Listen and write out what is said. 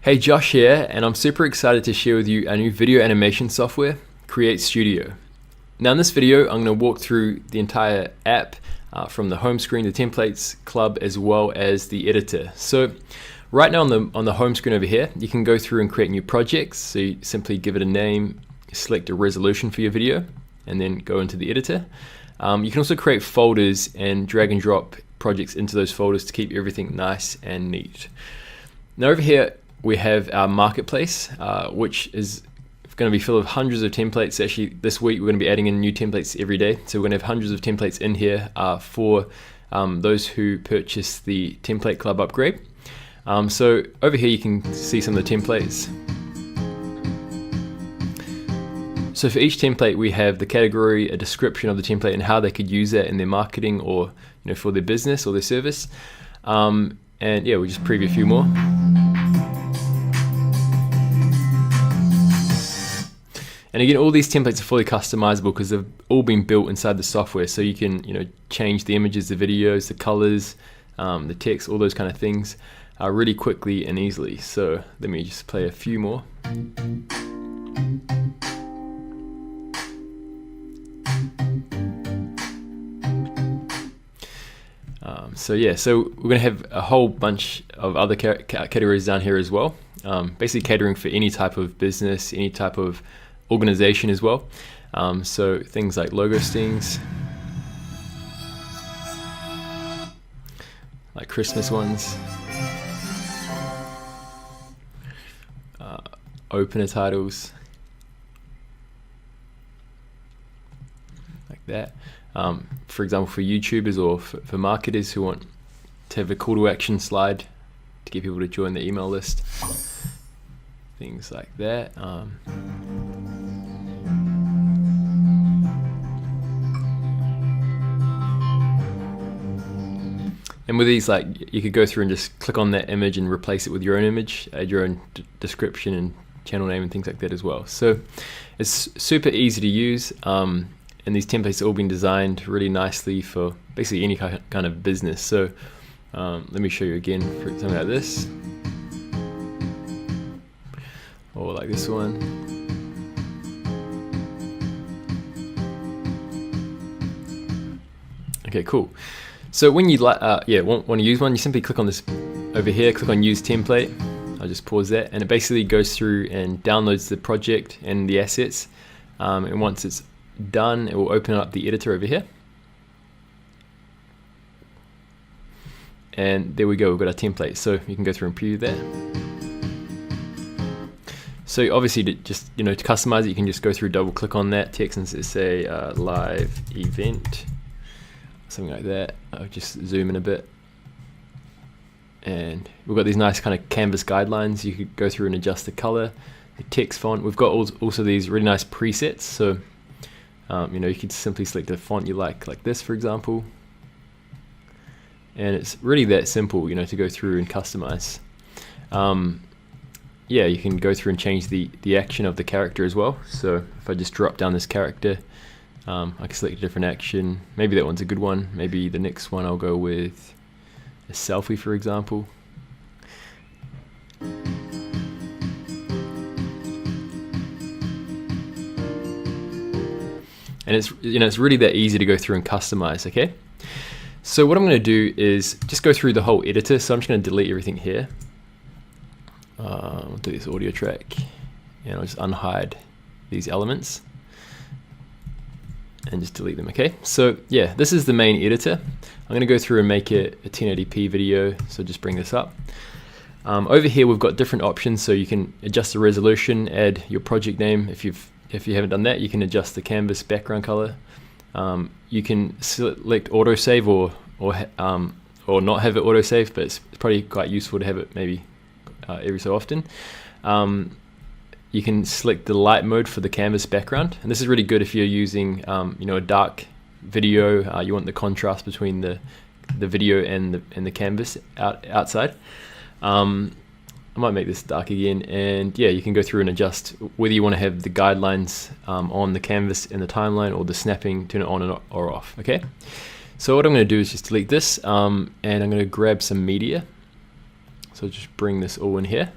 Hey, Josh here, and I'm super excited to share with you our new video animation software, Create Studio. Now in this video, I'm going to walk through the entire app from the home screen, the templates club, as well as the editor. So right now on the home screen over here, you can go through and create new projects. So you simply give it a name, select a resolution for your video, and then go into the editor. You can also create folders and drag and drop projects into those folders to keep everything nice and neat. Now over here, we have our marketplace, which is going to be full of hundreds of templates. Actually, this week we're going to be adding in new templates every day. So we're going to have hundreds of templates in here for those who purchase the template club upgrade. So over here you can see some of the templates. So for each template we have the category, a description of the template, and how they could use that in their marketing or for their business or their service. And yeah, we'll just preview a few more. And again, all these templates are fully customizable because they've all been built inside the software. So you can, change the images, the videos, the colors, the text, all those kind of things really quickly and easily. So let me just play a few more. So we're going to have a whole bunch of other categories down here as well. Basically catering for any type of business, any type of organization as well. So things like logo stings, like Christmas ones, opener titles, like that. For example, for YouTubers or for marketers who want to have a call to action slide to get people to join the email list, things like that. And with these, you could go through and just click on that image and replace it with your own image, add your own description and channel name and things like that as well. So it's super easy to use, and these templates have all been designed really nicely for basically any kind of business. So let me show you again for something like this, or like this one. Okay, cool. So when you want to use one, you simply click on this over here, click on Use Template. I'll just pause that, and it basically goes through and downloads the project and the assets. And once it's done, it will open up the editor over here. And there we go, we've got our template. So you can go through and preview that. So obviously to customize it, you can just go through, double click on that text and say live event. Something like that. I'll just zoom in a bit, and we've got these nice kind of canvas guidelines. You could go through and adjust the color, the text font. We've got also these really nice presets. So you could simply select a font you like this, for example, and it's really that simple, to go through and customize. You can go through and change the action of the character as well. So if I just drop down this character, I can select a different action. Maybe that one's a good one. Maybe the next one I'll go with a selfie, for example. And it's really that easy to go through and customize. Okay. So what I'm going to do is just go through the whole editor. So I'm just going to delete everything here. I'll do this audio track, and I'll just unhide these elements and just delete them. Okay, so yeah, this is the main editor. I'm going to go through and make it a 1080p video, so just bring this up. Over here we've got different options, so you can adjust the resolution, add your project name. If you haven't done that, you can adjust the canvas background color. You can select autosave or not have it autosave, but it's probably quite useful to have it maybe every so often. You can select the light mode for the canvas background, and this is really good if you're using a dark video. You want the contrast between the video and the canvas outside. I might make this dark again, and yeah, you can go through and adjust whether you want to have the guidelines on the canvas in the timeline, or the snapping, turn it on or off. Okay, so what I'm going to do is just delete this, and I'm going to grab some media. So just bring this all in here.